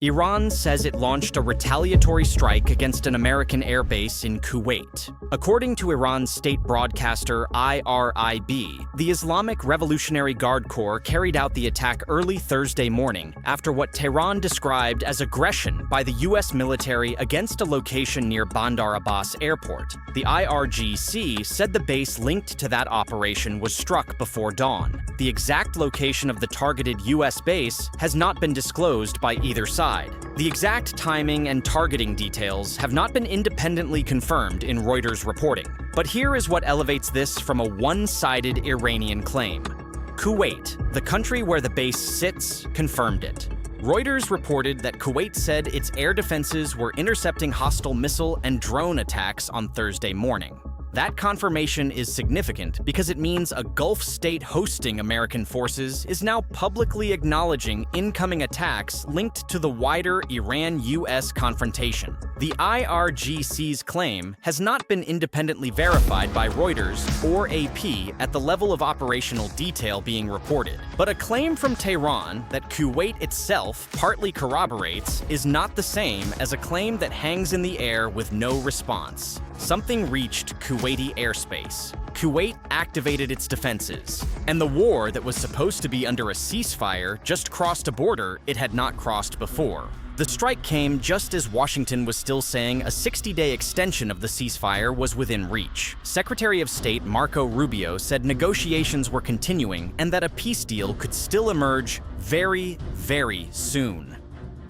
Iran says it launched a retaliatory strike against an American airbase in Kuwait. According to Iran's state broadcaster IRIB, the Islamic Revolutionary Guard Corps carried out the attack early Thursday morning after what Tehran described as aggression by the U.S. military against a location near Bandar Abbas Airport. The IRGC said the base linked to that operation was struck before dawn. The exact location of the targeted U.S. base has not been disclosed by either side. The exact timing and targeting details have not been independently confirmed in Reuters reporting. But here is what elevates this from a one-sided Iranian claim. Kuwait, the country where the base sits, confirmed it. Reuters reported that Kuwait said its air defenses were intercepting hostile missile and drone attacks on Thursday morning. That confirmation is significant because it means a Gulf state hosting American forces is now publicly acknowledging incoming attacks linked to the wider Iran-US confrontation. The IRGC's claim has not been independently verified by Reuters or AP at the level of operational detail being reported, but a claim from Tehran that Kuwait itself partly corroborates is not the same as a claim that hangs in the air with no response. Something reached Kuwaiti airspace. Kuwait activated its defenses, and the war that was supposed to be under a ceasefire just crossed a border it had not crossed before. The strike came just as Washington was still saying a 60-day extension of the ceasefire was within reach. Secretary of State Marco Rubio said negotiations were continuing and that a peace deal could still emerge very, very soon.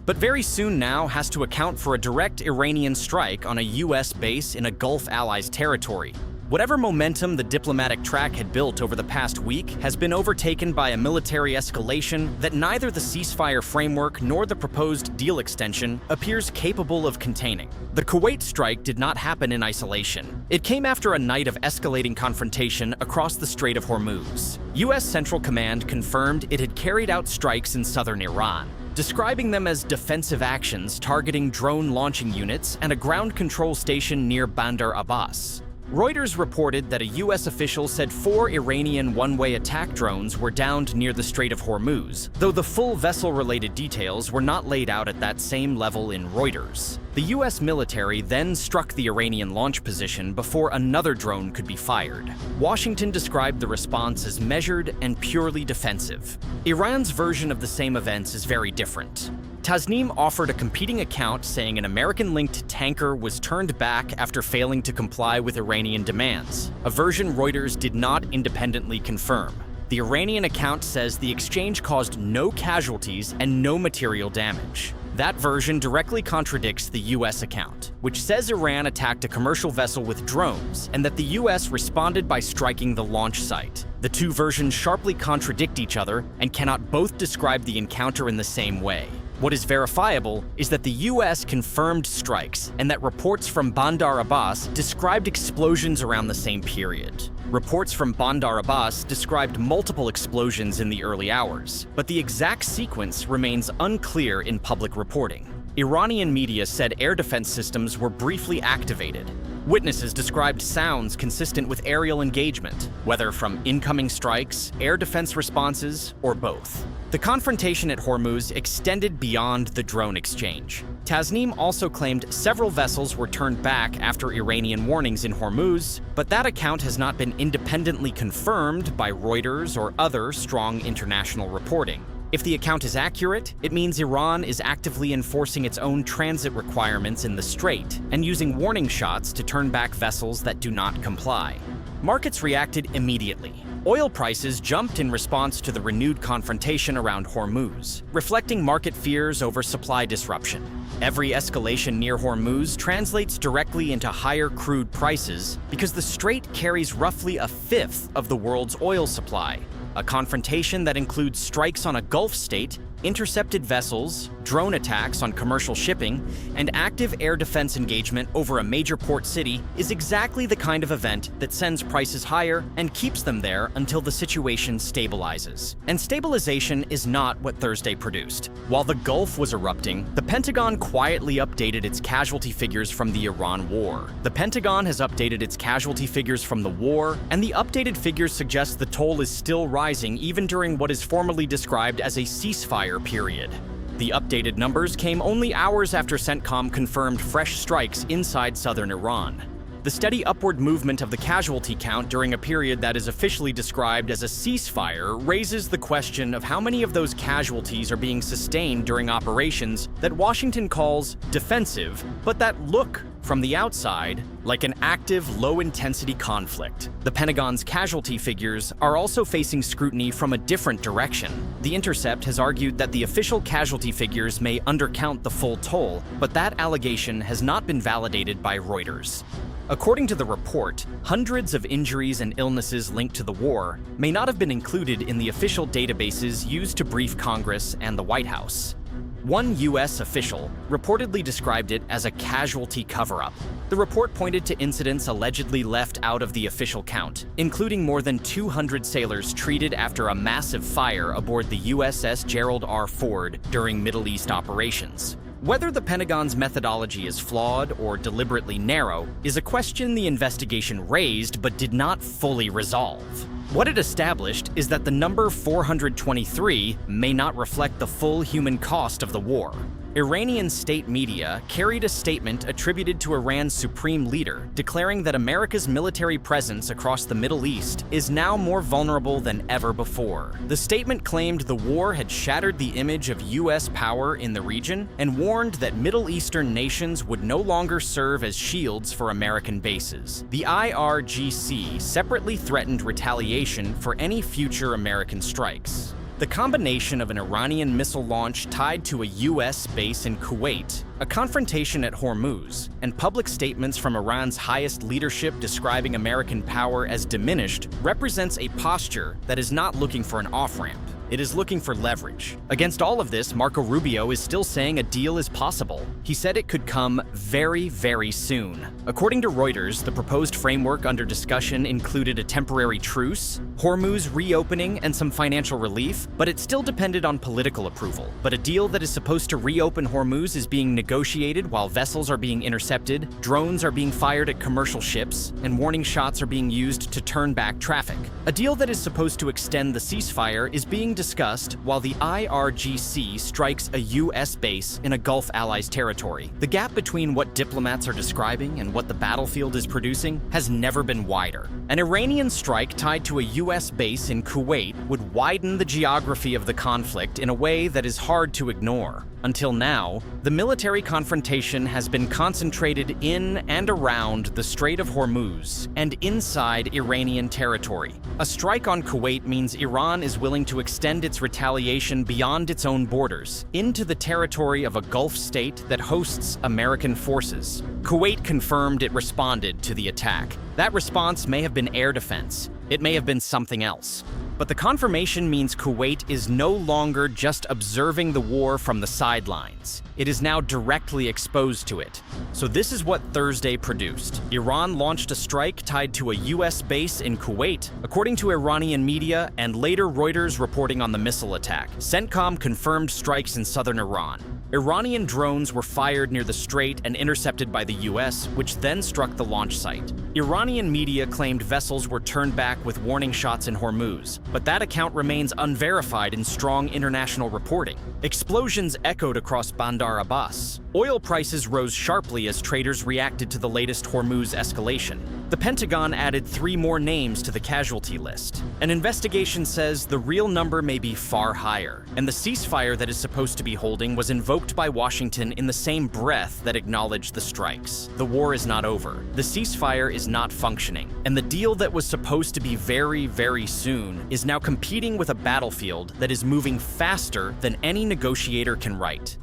But very soon now has to account for a direct Iranian strike on a U.S. base in a Gulf ally's territory. Whatever momentum the diplomatic track had built over the past week has been overtaken by a military escalation that neither the ceasefire framework nor the proposed deal extension appears capable of containing. The Kuwait strike did not happen in isolation. It came after a night of escalating confrontation across the Strait of Hormuz. U.S. Central Command confirmed it had carried out strikes in southern Iran, describing them as defensive actions targeting drone launching units and a ground control station near Bandar Abbas. Reuters reported that a U.S. official said 4 Iranian one-way attack drones were downed near the Strait of Hormuz, though the full vessel-related details were not laid out at that same level in Reuters. The U.S. military then struck the Iranian launch position before another drone could be fired. Washington described the response as measured and purely defensive. Iran's version of the same events is very different. Tasnim offered a competing account saying an American-linked tanker was turned back after failing to comply with Iranian demands, a version Reuters did not independently confirm. The Iranian account says the exchange caused no casualties and no material damage. That version directly contradicts the U.S. account, which says Iran attacked a commercial vessel with drones and that the U.S. responded by striking the launch site. The two versions sharply contradict each other and cannot both describe the encounter in the same way. What is verifiable is that the U.S. confirmed strikes and that reports from Bandar Abbas described explosions around the same period. Reports from Bandar Abbas described multiple explosions in the early hours, but the exact sequence remains unclear in public reporting. Iranian media said air defense systems were briefly activated. Witnesses described sounds consistent with aerial engagement, whether from incoming strikes, air defense responses, or both. The confrontation at Hormuz extended beyond the drone exchange. Tasnim also claimed several vessels were turned back after Iranian warnings in Hormuz, but that account has not been independently confirmed by Reuters or other strong international reporting. If the account is accurate, it means Iran is actively enforcing its own transit requirements in the Strait and using warning shots to turn back vessels that do not comply. Markets reacted immediately. Oil prices jumped in response to the renewed confrontation around Hormuz, reflecting market fears over supply disruption. Every escalation near Hormuz translates directly into higher crude prices because the strait carries roughly a fifth of the world's oil supply. A confrontation that includes strikes on a Gulf state, intercepted vessels, drone attacks on commercial shipping, and active air defense engagement over a major port city is exactly the kind of event that sends prices higher and keeps them there until the situation stabilizes. And stabilization is not what Thursday produced. While the Gulf was erupting, the Pentagon quietly updated its casualty figures from the Iran war. The Pentagon has updated its casualty figures from the war, and the updated figures suggest the toll is still rising even during what is formally described as a ceasefire period. The updated numbers came only hours after CENTCOM confirmed fresh strikes inside southern Iran. The steady upward movement of the casualty count during a period that is officially described as a ceasefire raises the question of how many of those casualties are being sustained during operations that Washington calls defensive, but that look, from the outside, like an active, low-intensity conflict. The Pentagon's casualty figures are also facing scrutiny from a different direction. The Intercept has argued that the official casualty figures may undercount the full toll, but that allegation has not been validated by Reuters. According to the report, hundreds of injuries and illnesses linked to the war may not have been included in the official databases used to brief Congress and the White House. One U.S. official reportedly described it as a casualty cover-up. The report pointed to incidents allegedly left out of the official count, including more than 200 sailors treated after a massive fire aboard the USS Gerald R. Ford during Middle East operations. Whether the Pentagon's methodology is flawed or deliberately narrow is a question the investigation raised but did not fully resolve. What it established is that the number 423 may not reflect the full human cost of the war. Iranian state media carried a statement attributed to Iran's supreme leader, declaring that America's military presence across the Middle East is now more vulnerable than ever before. The statement claimed the war had shattered the image of U.S. power in the region and warned that Middle Eastern nations would no longer serve as shields for American bases. The IRGC separately threatened retaliation for any future American strikes. The combination of an Iranian missile launch tied to a U.S. base in Kuwait, a confrontation at Hormuz, and public statements from Iran's highest leadership describing American power as diminished represents a posture that is not looking for an off-ramp. It is looking for leverage. Against all of this, Marco Rubio is still saying a deal is possible. He said it could come very, very soon. According to Reuters, the proposed framework under discussion included a temporary truce, Hormuz reopening, and some financial relief, but it still depended on political approval. But a deal that is supposed to reopen Hormuz is being negotiated while vessels are being intercepted, drones are being fired at commercial ships, and warning shots are being used to turn back traffic. A deal that is supposed to extend the ceasefire is being discussed while the IRGC strikes a U.S. base in a Gulf allies territory. The gap between what diplomats are describing and what the battlefield is producing has never been wider. An Iranian strike tied to a U.S. base in Kuwait would widen the geography of the conflict in a way that is hard to ignore. Until now, the military confrontation has been concentrated in and around the Strait of Hormuz and inside Iranian territory. A strike on Kuwait means Iran is willing to extend its retaliation beyond its own borders, into the territory of a Gulf state that hosts American forces. Kuwait confirmed it responded to the attack. That response may have been air defense. It may have been something else. But the confirmation means Kuwait is no longer just observing the war from the sidelines. It is now directly exposed to it. So this is what Thursday produced. Iran launched a strike tied to a U.S. base in Kuwait, according to Iranian media and later Reuters reporting on the missile attack. CENTCOM confirmed strikes in southern Iran. Iranian drones were fired near the strait and intercepted by the U.S., which then struck the launch site. Iranian media claimed vessels were turned back with warning shots in Hormuz, but that account remains unverified in strong international reporting. Explosions echoed across Bandar Abbas. Oil prices rose sharply as traders reacted to the latest Hormuz escalation. The Pentagon added 3 more names to the casualty list. An investigation says the real number may be far higher, and the ceasefire that is supposed to be holding was invoked by Washington in the same breath that acknowledged the strikes. The war is not over. The ceasefire is not functioning, and the deal that was supposed to be very, very soon is now competing with a battlefield that is moving faster than any negotiator can write.